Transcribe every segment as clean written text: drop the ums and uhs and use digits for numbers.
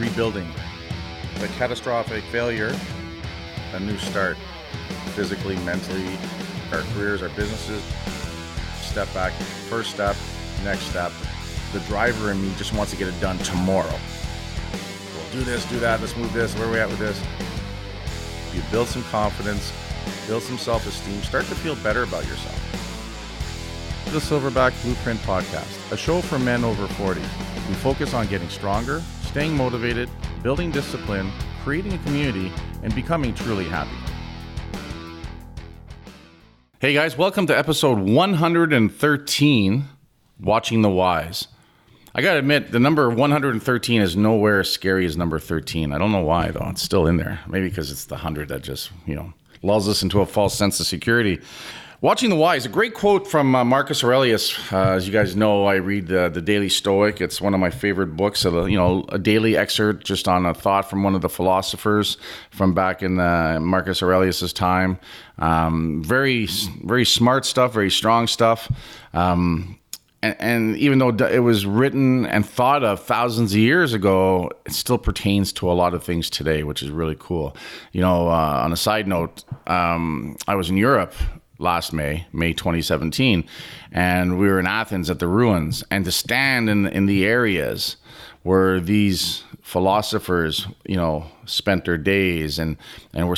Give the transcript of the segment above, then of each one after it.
rebuilding. The catastrophic failure, a new start. Physically, mentally, our careers, our businesses. Step back, first step, next step. The driver in me just wants to get it done tomorrow. We'll do this, do that, let's move this, where are we at with this? You build some confidence, build some self-esteem, start to feel better about yourself. The Silverback Blueprint Podcast, a show for men over 40. We focus on getting stronger, staying motivated, building discipline, creating a community, and becoming truly happy. Hey guys, welcome to episode 113, Watching the Whys. I gotta admit, the number 113 is nowhere as scary as number 13. I don't know why, though. It's still in there. Maybe because it's the 100 that just, lulls us into a false sense of security. Watching the Whys, a great quote from Marcus Aurelius. As you guys know, I read the Daily Stoic. It's one of my favorite books. A daily excerpt just on a thought from one of the philosophers from back in Marcus Aurelius's time. Very, very smart stuff, very strong stuff. And even though it was written and thought of thousands of years ago, it still pertains to a lot of things today, which is really cool. On a side note, I was in Europe last May 2017, and we were in Athens at the ruins, and to stand in the areas where these philosophers, spent their days and where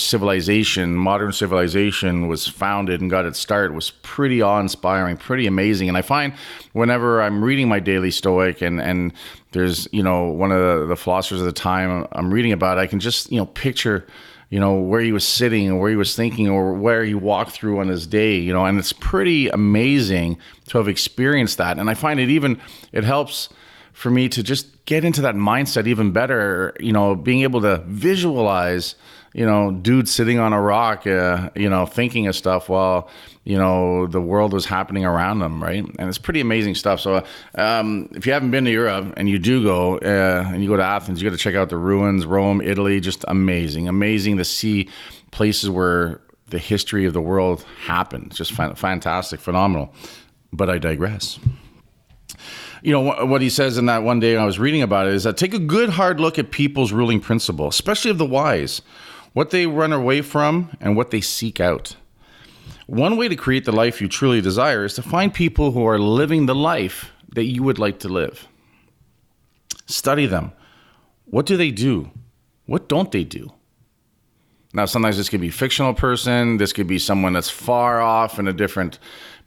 modern civilization was founded and got its start was pretty awe-inspiring, pretty amazing. And I find whenever I'm reading my Daily Stoic and there's, one of the philosophers of the time I'm reading about, I can just, picture where he was sitting or where he was thinking or where he walked through on his day, and it's pretty amazing to have experienced that. And I find it helps for me to just get into that mindset even better, being able to visualize, dudes sitting on a rock, thinking of stuff while, the world was happening around them, right? And it's pretty amazing stuff. So if you haven't been to Europe and you do go, and you go to Athens, you got to check out the ruins, Rome, Italy, just amazing to see places where the history of the world happened. Just fantastic, phenomenal. But I digress. What he says in that one day I was reading about it is that take a good hard look at people's ruling principle, especially of the wise, what they run away from and what they seek out. One way to create the life you truly desire is to find people who are living the life that you would like to live. Study them. What do they do? What don't they do? Now, sometimes this could be a fictional person. This could be someone that's far off in a different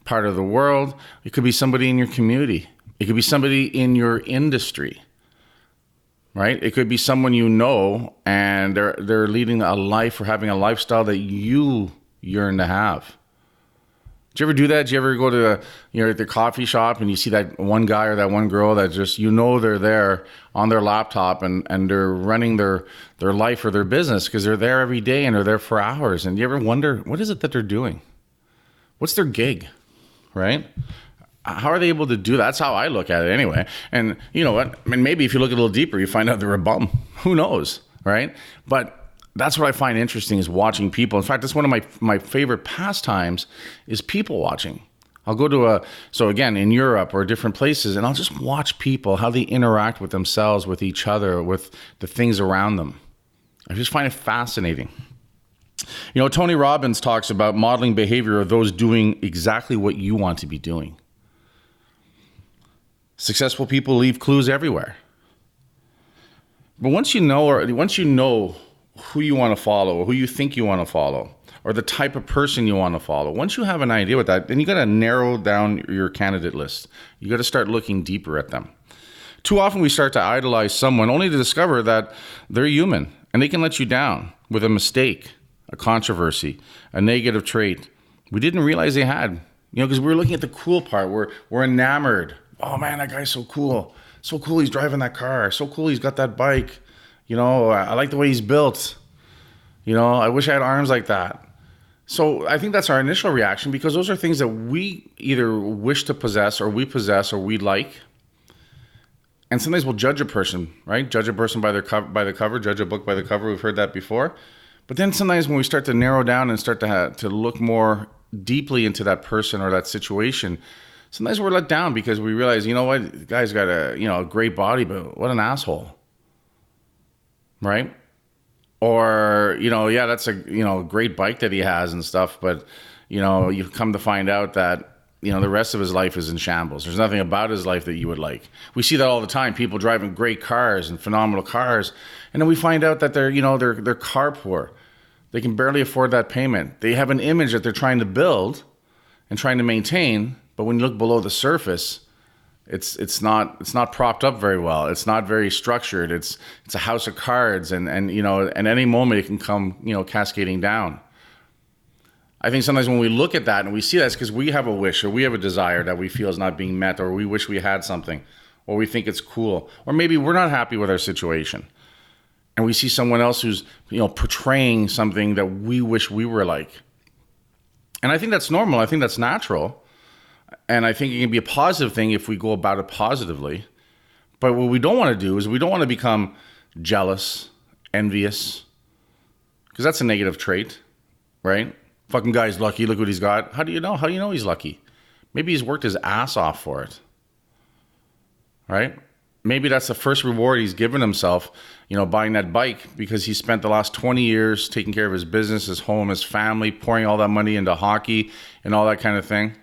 part of the world. It could be somebody in your community. It could be somebody in your industry, right? It could be someone and they're leading a life or having a lifestyle that you yearn to have. Did you ever do that? Did you ever go to at the coffee shop and you see that one guy or that one girl that just they're there on their laptop and they're running their life or their business because they're there every day and they're there for hours. And you ever wonder, what is it that they're doing? What's their gig, right? How are they able to do that? That's how I look at it anyway. And you know what? I mean, maybe if you look a little deeper, you find out they're a bum. Who knows, right? But that's what I find interesting is watching people. In fact, that's one of my favorite pastimes is people watching. I'll go to in Europe or different places, and I'll just watch people, how they interact with themselves, with each other, with the things around them. I just find it fascinating. Tony Robbins talks about modeling behavior of those doing exactly what you want to be doing. Successful people leave clues everywhere. But once you know who you want to follow or who you think you want to follow or the type of person you want to follow, once you have an idea with that, then you got to narrow down your candidate list. You got to start looking deeper at them. Too often we start to idolize someone only to discover that they're human and they can let you down with a mistake, a controversy, a negative trait we didn't realize they had. Because we're looking at the cool part. We're enamored. Oh man, that guy's so cool. So cool he's driving that car. So cool he's got that bike. I like the way he's built. I wish I had arms like that. So I think that's our initial reaction because those are things that we either wish to possess or we like. And sometimes we'll judge a person, right? Judge a person by the cover, judge a book by the cover. We've heard that before. But then sometimes when we start to narrow down and start to look more deeply into that person or that situation, sometimes we're let down because we realize, the guy's got a great body, but what an asshole. right? Or, yeah, that's a, great bike that he has and stuff. But, you come to find out that, the rest of his life is in shambles. There's nothing about his life that you would like. We see that all the time. People driving great cars and phenomenal cars. And then we find out that they're car poor. They can barely afford that payment. They have an image that they're trying to build and trying to maintain. But when you look below the surface, it's not propped up very well. It's not very structured. It's a house of cards, and at any moment it can come cascading down. I think sometimes when we look at that and we see that, it's because we have a wish or we have a desire that we feel is not being met, or we wish we had something, or we think it's cool, or maybe we're not happy with our situation, and we see someone else who's portraying something that we wish we were like. And I think that's normal. I think that's natural. And I think it can be a positive thing if we go about it positively. But what we don't want to do is we don't want to become jealous, envious, because that's a negative trait, right? Fucking guy's lucky. Look what he's got. How do you know? How do you know he's lucky? Maybe he's worked his ass off for it, right? Maybe that's the first reward he's given himself, buying that bike, because he spent the last 20 years taking care of his business, his home, his family, pouring all that money into hockey and all that kind of thing.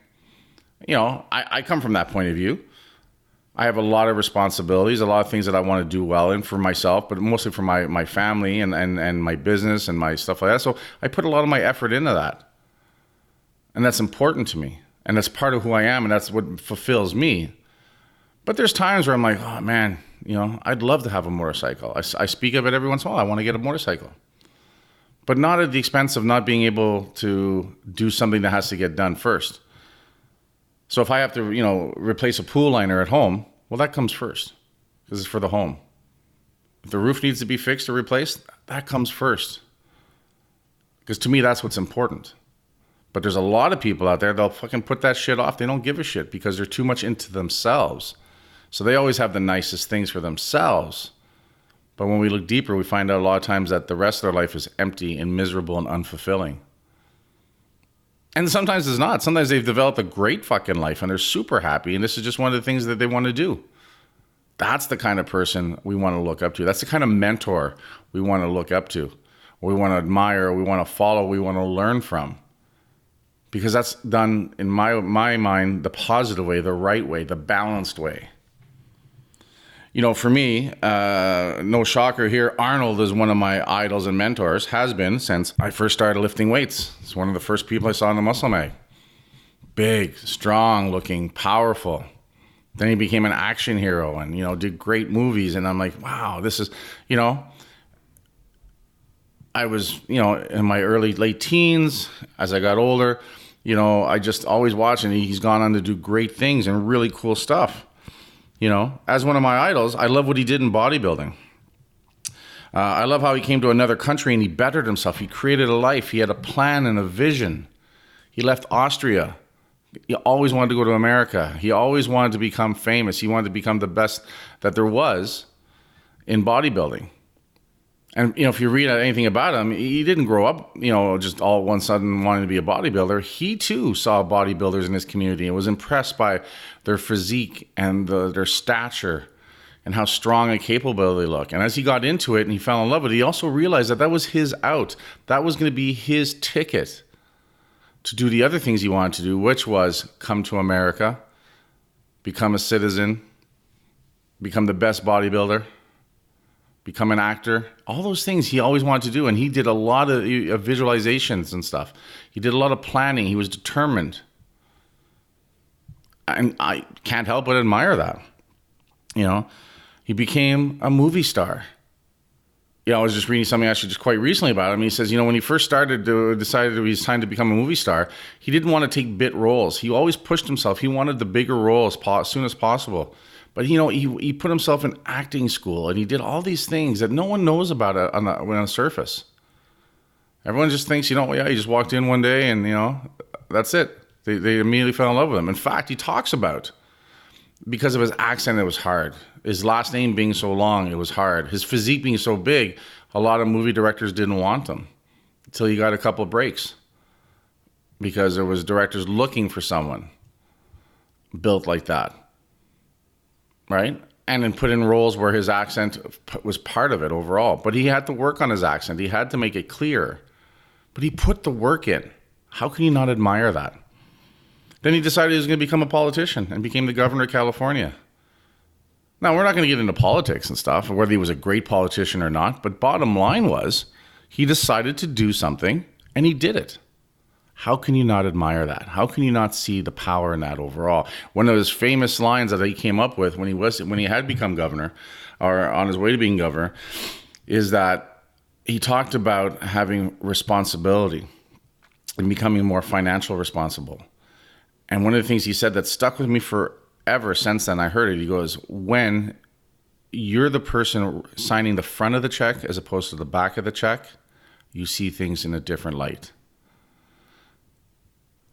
I come from that point of view. I have a lot of responsibilities, a lot of things that I want to do well in for myself, but mostly for my family and my business and my stuff like that. So I put a lot of my effort into that. And that's important to me. And that's part of who I am, and that's what fulfills me. But there's times where I'm like, oh man, I'd love to have a motorcycle. I speak of it every once in a while. I want to get a motorcycle. But not at the expense of not being able to do something that has to get done first. So if I have to, replace a pool liner at home, well, that comes first because it's for the home. If the roof needs to be fixed or replaced, that comes first. Because to me, that's what's important. But there's a lot of people out there, they'll fucking put that shit off. They don't give a shit because they're too much into themselves. So they always have the nicest things for themselves. But when we look deeper, we find out a lot of times that the rest of their life is empty and miserable and unfulfilling. And sometimes it's not. Sometimes they've developed a great fucking life and they're super happy. And this is just one of the things that they want to do. That's the kind of person we want to look up to. That's the kind of mentor we want to look up to. Or we want to admire, or we want to follow, we want to learn from. Because that's done, in my mind, the positive way, the right way, the balanced way. For me, no shocker here, Arnold is one of my idols and mentors, has been since I first started lifting weights. It's one of the first people I saw in the Muscle Mag. Big, strong looking, powerful. Then he became an action hero and, did great movies. And I'm like, wow, this is, I was, in my late teens. As I got older, I just always watched, and he's gone on to do great things and really cool stuff. As one of my idols, I love what he did in bodybuilding. I love how he came to another country and he bettered himself. He created a life. He had a plan and a vision. He left Austria. He always wanted to go to America. He always wanted to become famous. He wanted to become the best that there was in bodybuilding. And, if you read anything about him, he didn't grow up, just all of one sudden wanting to be a bodybuilder. He, too, saw bodybuilders in his community and was impressed by their physique and their stature and how strong and capable they look. And as he got into it and he fell in love with it, he also realized that was his out. That was going to be his ticket to do the other things he wanted to do, which was come to America, become a citizen, become the best bodybuilder, become an actor, all those things he always wanted to do. And he did a lot of visualizations and stuff. He did a lot of planning. He was determined. And I can't help but admire that. He became a movie star. I was just reading something actually just quite recently about him. He says, when he first decided it was time to become a movie star, he didn't want to take bit roles. He always pushed himself. He wanted the bigger roles as soon as possible. But, he put himself in acting school, and he did all these things that no one knows about on the surface. Everyone just thinks, he just walked in one day and, that's it. They immediately fell in love with him. In fact, he talks about, because of his accent, it was hard. His last name being so long, it was hard. His physique being so big, a lot of movie directors didn't want him until he got a couple breaks. Because there was directors looking for someone built like that. Right? and then put in roles where his accent was part of it overall. But he had to work on his accent. He had to make it clear. But he put the work in. How can you not admire that? Then he decided he was going to become a politician and became the governor of California. Now, we're not going to get into politics and stuff, whether he was a great politician or not. But bottom line was, he decided to do something, and he did it. How can you not admire that? How can you not see the power in that overall? One of his famous lines that he came up with when he had become governor, or on his way to being governor, is that he talked about having responsibility and becoming more financial responsible. And one of the things he said that stuck with me forever since then, I heard it. He goes, when you're the person signing the front of the check as opposed to the back of the check, you see things in a different light.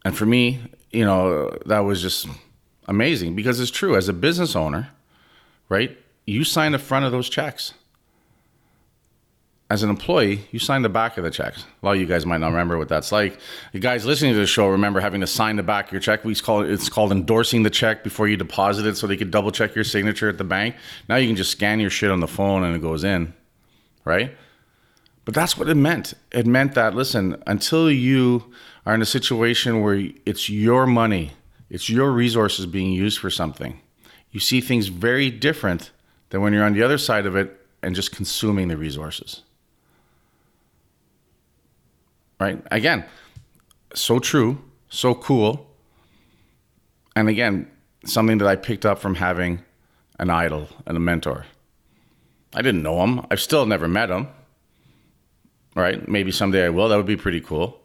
And for me, that was just amazing because it's true. As a business owner, right, you sign the front of those checks. As an employee, you sign the back of the checks. A lot of you guys might not remember what that's like. You guys listening to the show remember having to sign the back of your check. It's called endorsing the check before you deposit it so they could double check your signature at the bank. Now you can just scan your shit on the phone and it goes in, right? But that's what it meant. It meant that, listen, until you are in a situation where it's your money, it's your resources being used for something, you see things very different than when you're on the other side of it and just consuming the resources. Right? Again, so true, so cool. And again, something that I picked up from having an idol and a mentor. I didn't know him. I've still never met him. Right? Maybe someday I will. That would be pretty cool.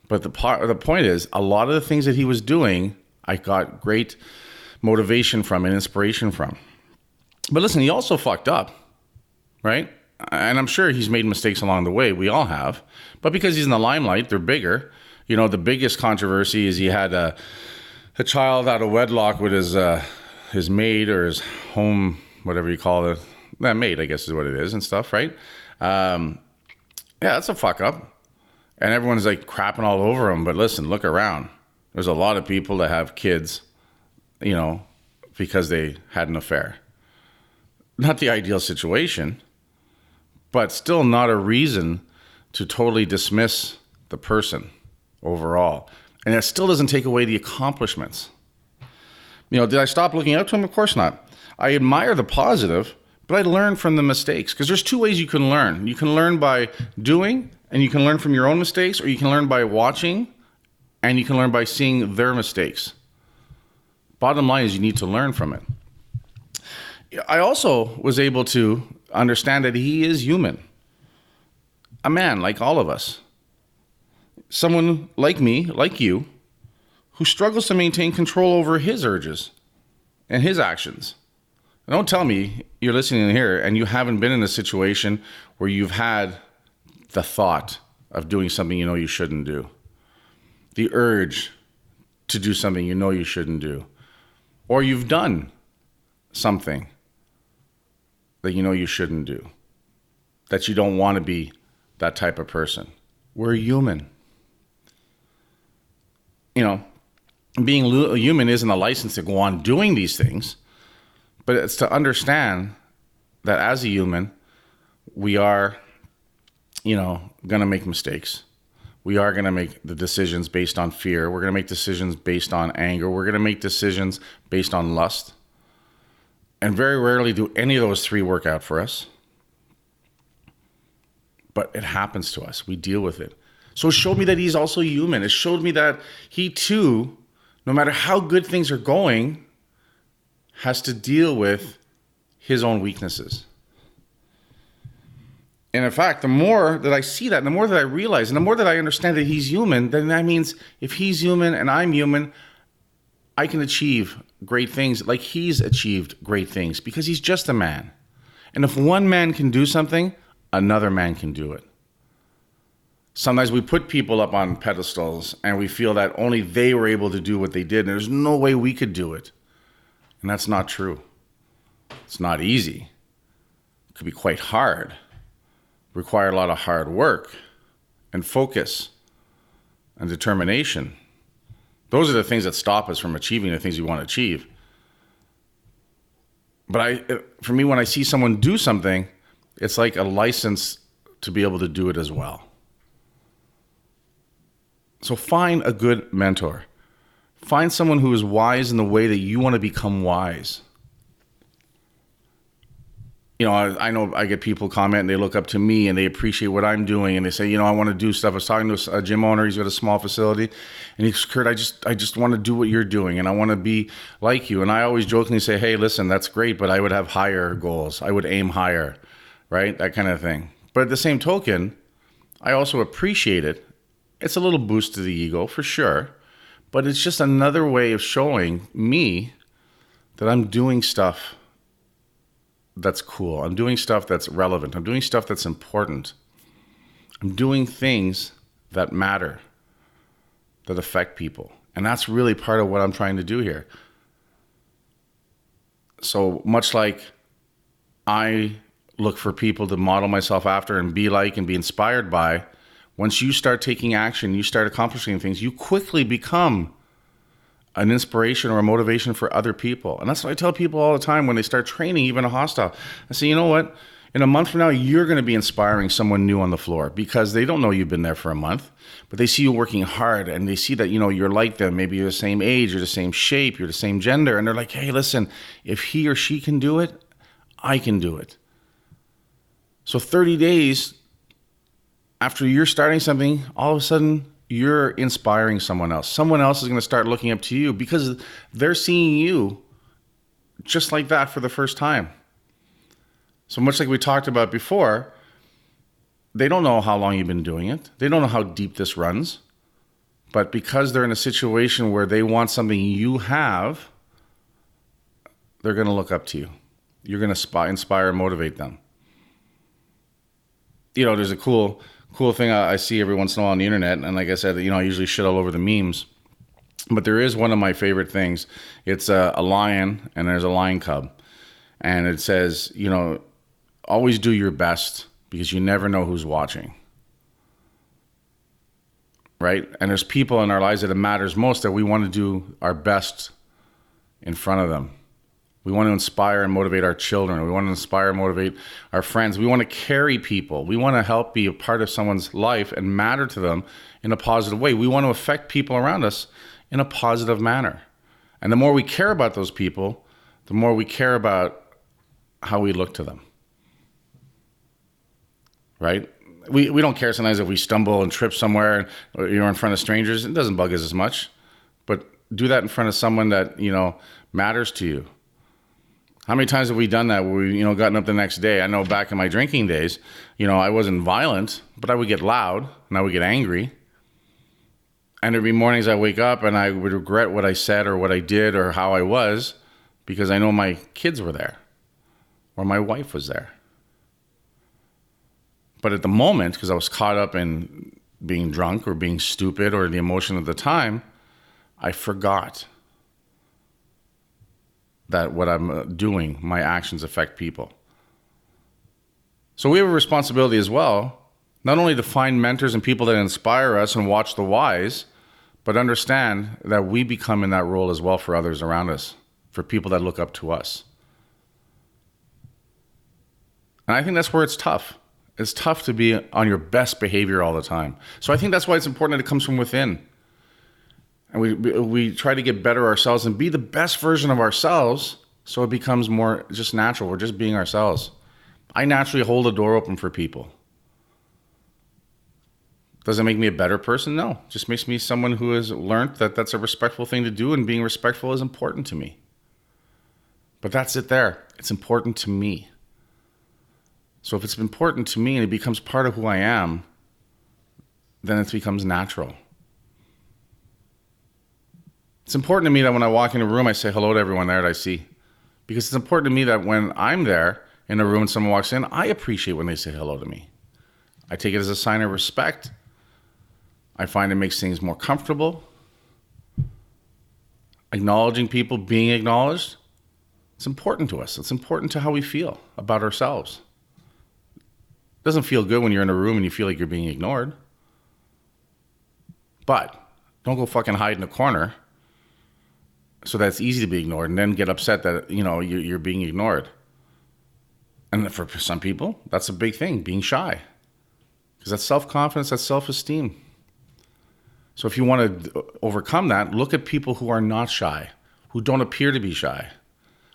But the point is, a lot of the things that he was doing, I got great motivation from and inspiration from. But listen, he also fucked up, right? And I'm sure he's made mistakes along the way. We all have. But because he's in the limelight, they're bigger. The biggest controversy is he had a child out of wedlock with his maid or his home, whatever you call it. That maid, I guess is what it is and stuff, right? Yeah, that's a fuck up. And everyone's like crapping all over him. But listen, look around. There's a lot of people that have kids, because they had an affair. Not the ideal situation, but still not a reason to totally dismiss the person overall. And it still doesn't take away the accomplishments. Did I stop looking up to him? Of course not. I admire the positive, but I learn from the mistakes. Because there's two ways you can learn. You can learn by doing, and you can learn from your own mistakes, or you can learn by watching, and you can learn by seeing their mistakes. Bottom line is you need to learn from it. I also was able to understand that he is human. A man like all of us. Someone like me, like you, who struggles to maintain control over his urges and his actions. Don't tell me you're listening here and you haven't been in a situation where you've had the thought of doing something you shouldn't do. The urge to do something you shouldn't do. Or you've done something that you shouldn't do. That you don't want to be that type of person. We're human. Being human isn't a license to go on doing these things, but it's to understand that as a human, we are, going to make mistakes. We are going to make the decisions based on fear. We're going to make decisions based on anger. We're going to make decisions based on lust. And very rarely do any of those three work out for us. But it happens to us. We deal with it. So it showed me that he's also human. It showed me that he too, no matter how good things are going, has to deal with his own weaknesses. And in fact, the more that I see that, and the more that I realize, and the more that I understand that he's human, then that means if he's human and I'm human, I can achieve great things like he's achieved great things because he's just a man. And if one man can do something, another man can do it. Sometimes we put people up on pedestals and we feel that only they were able to do what they did. And there's no way we could do it. And that's not true. It's not easy. It could be quite hard. Require a lot of hard work and focus and determination. Those are the things that stop us from achieving the things we want to achieve. For me, when I see someone do something, it's like a license to be able to do it as well. So find a good mentor. Find someone who is wise in the way that you want to become wise. I know I get people comment and they look up to me and they appreciate what I'm doing and they say, I want to do stuff. I was talking to a gym owner. He's got a small facility and he's, Kurt, I just want to do what you're doing and I want to be like you. And I always jokingly say, hey, listen, that's great, but I would have higher goals. I would aim higher, right? That kind of thing. But at the same token, I also appreciate it. It's a little boost to the ego for sure, but it's just another way of showing me that I'm doing stuff that's cool. I'm doing stuff that's relevant. I'm doing stuff that's important. I'm doing things that matter, that affect people. And that's really part of what I'm trying to do here. So much like I look for people to model myself after and be like and be inspired by, once you start taking action, you start accomplishing things, you quickly become an inspiration or a motivation for other people. And that's what I tell people all the time when they start training, even a hostile. I say, you know what? In a month from now, you're going to be inspiring someone new on the floor because they don't know you've been there for a month, but they see you working hard and they see that, you're like them. Maybe you're the same age, you're the same shape, you're the same gender. And they're like, hey, listen, if he or she can do it, I can do it. So 30 days after you're starting something, all of a sudden, you're inspiring someone else. Someone else is going to start looking up to you because they're seeing you just like that for the first time. So much like we talked about before, they don't know how long you've been doing it. They don't know how deep this runs. But because they're in a situation where they want something you have, they're going to look up to you. You're going to inspire and motivate them. There's a cool thing I see every once in a while on the internet. And like I said, I usually shit all over the memes. But there is one of my favorite things. It's a lion and there's a lion cub. And it says, always do your best because you never know who's watching. Right? And there's people in our lives that it matters most that we want to do our best in front of them. We want to inspire and motivate our children. We want to inspire and motivate our friends. We want to carry people. We want to help be a part of someone's life and matter to them in a positive way. We want to affect people around us in a positive manner. And the more we care about those people, the more we care about how we look to them. Right? We don't care sometimes if we stumble and trip somewhere or you're in front of strangers. It doesn't bug us as much. But do that in front of someone that, matters to you. How many times have we done that where we, gotten up the next day? I know back in my drinking days, I wasn't violent, but I would get loud and I would get angry. And there'd be mornings I wake up and I would regret what I said or what I did or how I was because I know my kids were there or my wife was there. But at the moment, because I was caught up in being drunk or being stupid or the emotion of the time, I forgot that what I'm doing, my actions affect people. So we have a responsibility as well, not only to find mentors and people that inspire us and watch the wise, but understand that we become in that role as well for others around us, for people that look up to us. And I think that's where it's tough. It's tough to be on your best behavior all the time. So I think that's why it's important that it comes from within. And we try to get better ourselves and be the best version of ourselves so it becomes more just natural. We're just being ourselves. I naturally hold the door open for people. Does it make me a better person? No. It just makes me someone who has learned that that's a respectful thing to do and being respectful is important to me. But that's it there. It's important to me. So if it's important to me and it becomes part of who I am, then it becomes natural. It's important to me that when I walk in a room, I say hello to everyone there that I see. Because it's important to me that when I'm there in a room and someone walks in, I appreciate when they say hello to me. I take it as a sign of respect. I find it makes things more comfortable. Acknowledging people, being acknowledged, it's important to us. It's important to how we feel about ourselves. It doesn't feel good when you're in a room and you feel like you're being ignored. But don't go fucking hide in a corner so that it's easy to be ignored, and then get upset that, you're being ignored. And for some people, that's a big thing, being shy. Because that's self-confidence, that's self-esteem. So if you want to overcome that, look at people who are not shy, who don't appear to be shy,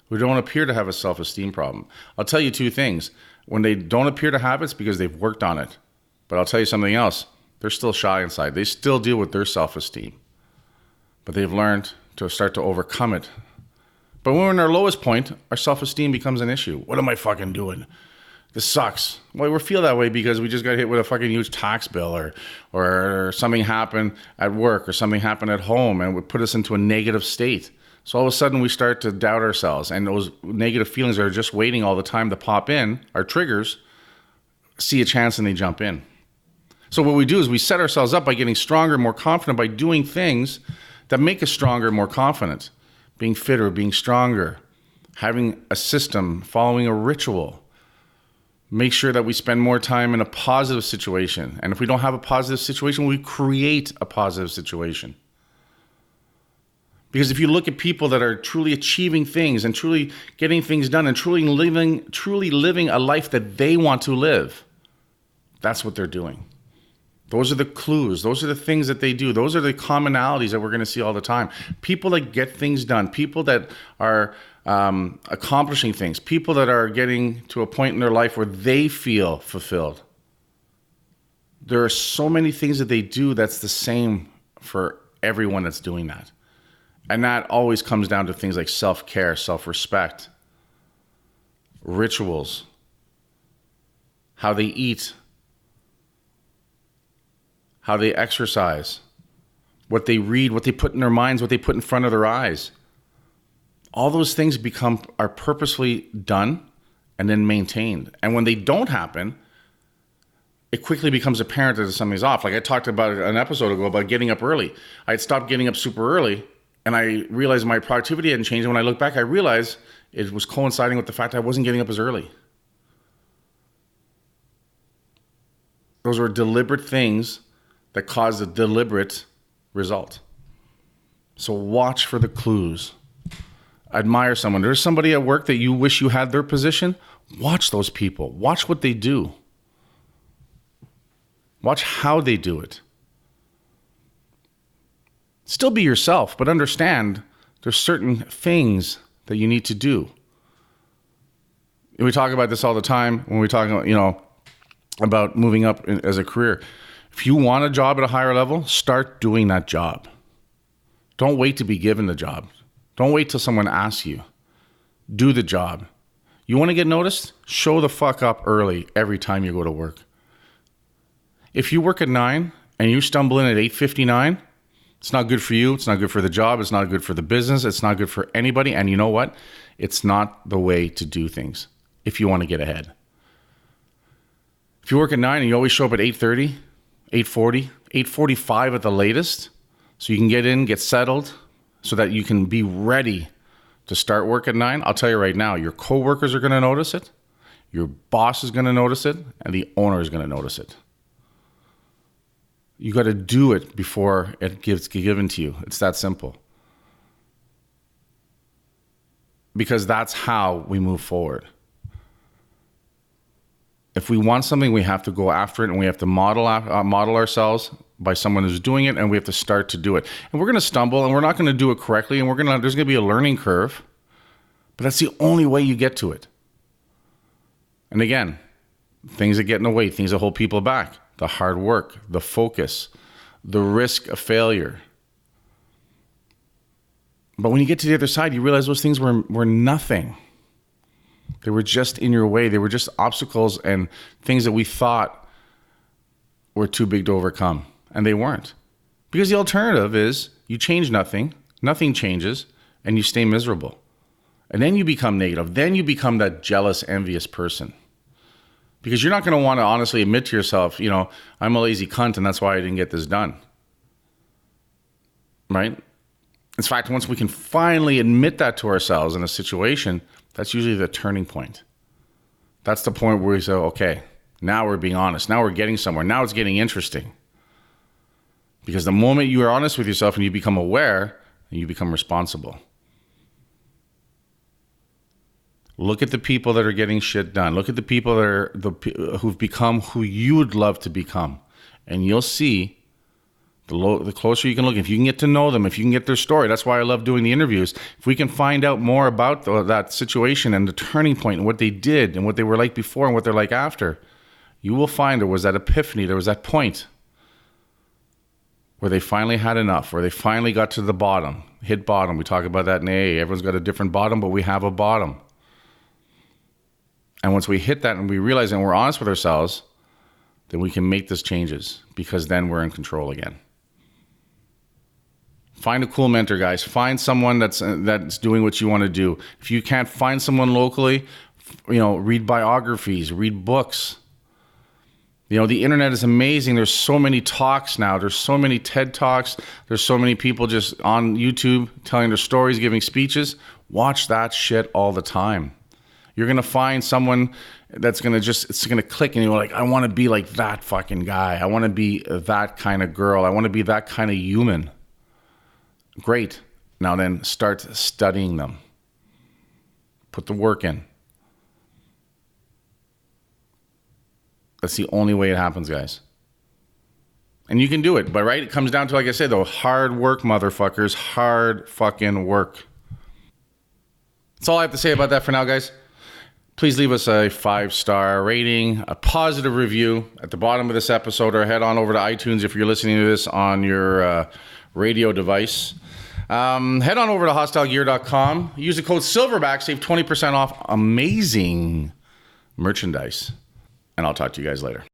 who don't appear to have a self-esteem problem. I'll tell you two things. When they don't appear to have it, it's because they've worked on it. But I'll tell you something else. They're still shy inside. They still deal with their self-esteem. But they've learned to start to overcome it. But when we're in our lowest point, our self-esteem becomes an issue. What am I fucking doing? This sucks. Well, we feel that way because we just got hit with a fucking huge tax bill, or something happened at work, or something happened at home, and would put us into a negative state. So all of a sudden we start to doubt ourselves, and those negative feelings are just waiting all the time to pop in. Our triggers see a chance and they jump in. So what we do is we set ourselves up by getting stronger, more confident, by doing things that make us stronger, more confident, being fitter, being stronger, having a system, following a ritual. Make sure that we spend more time in a positive situation. And if we don't have a positive situation, we create a positive situation. Because if you look at people that are truly achieving things and truly getting things done and truly living a life that they want to live, that's what they're doing. Those are the clues. Those are the things that they do. Those are the commonalities that we're going to see all the time. People that get things done, people that are accomplishing things, people that are getting to a point in their life where they feel fulfilled. There are so many things that they do that's the same for everyone that's doing that. And that always comes down to things like self-care, self-respect, rituals, how they eat, how they exercise, what they read, what they put in their minds, what they put in front of their eyes. All those things are purposefully done and then maintained. And when they don't happen, it quickly becomes apparent that something's off. Like I talked about an episode ago about getting up early. I had stopped getting up super early, and I realized my productivity hadn't changed. And when I look back, I realized it was coinciding with the fact I wasn't getting up as early. Those were deliberate things that caused a deliberate result. So watch for the clues. Admire someone. There's somebody at work that you wish you had their position. Watch those people. Watch what they do. Watch how they do it. Still be yourself, but understand there's certain things that you need to do. We talk about this all the time when we talk about moving up as a career. If you want a job at a higher level, start doing that job. Don't wait to be given the job. Don't wait till someone asks you. Do the job. You want to get noticed? Show the fuck up early every time you go to work. If you work at 9 and you stumble in at 8:59, it's not good for you. It's not good for the job. It's not good for the business. It's not good for anybody. And you know what? It's not the way to do things if you want to get ahead. If you work at 9 and you always show up at 8:30, 8:40, 8:45 at the latest, so you can get in, get settled, so that you can be ready to start work at 9, I'll tell you right now, your coworkers are going to notice it, your boss is going to notice it, and the owner is going to notice it. You got to do it before it gets given to you. It's that simple. Because that's how we move forward. If we want something, we have to go after it, and we have to model ourselves by someone who's doing it, and we have to start to do it. And we're going to stumble, and we're not going to do it correctly, and there's going to be a learning curve, but that's the only way you get to it. And again, things that get in the way, things that hold people back, the hard work, the focus, the risk of failure. But when you get to the other side, you realize those things were nothing. They were just in your way. They were just obstacles and things that we thought were too big to overcome. And they weren't. Because the alternative is you change nothing changes, and you stay miserable. And then you become negative. Then you become that jealous, envious person. Because you're not going to want to honestly admit to yourself, I'm a lazy cunt and that's why I didn't get this done. Right? In fact, once we can finally admit that to ourselves in a situation, that's usually the turning point. That's the point where we say, okay, now we're being honest. Now we're getting somewhere. Now it's getting interesting. Because the moment you are honest with yourself and you become aware, you become responsible. Look at the people that are getting shit done. Look at the people that are who've become who you would love to become. And you'll see the closer you can look. If you can get to know them, if you can get their story. That's why I love doing the interviews. If we can find out more about that situation and the turning point and what they did and what they were like before and what they're like after, you will find there was that epiphany, there was that point where they finally had enough, where they finally got to the bottom, hit bottom. We talk about that in AA. Everyone's got a different bottom, but we have a bottom. And once we hit that and we realize and we're honest with ourselves, then we can make these changes, because then we're in control again. Find a cool mentor, guys. Find someone that's doing what you want to do. If you can't find someone locally, read biographies, read books. The internet is amazing. There's so many talks now. There's so many TED Talks. There's so many people just on YouTube telling their stories, giving speeches. Watch that shit all the time. You're going to find someone that's going to it's going to click, and you're like, I want to be like that fucking guy. I want to be that kind of girl. I want to be that kind of human. Great. Now then, start studying them. Put the work in. That's the only way it happens, guys. And you can do it, but right? It comes down to, like I said, though, hard work, motherfuckers. Hard fucking work. That's all I have to say about that for now, guys. Please leave us a 5-star rating, a positive review at the bottom of this episode, or head on over to iTunes if you're listening to this on your radio device. Head on over to hostilegear.com. Use the code Silverback, save 20% off amazing merchandise. And I'll talk to you guys later.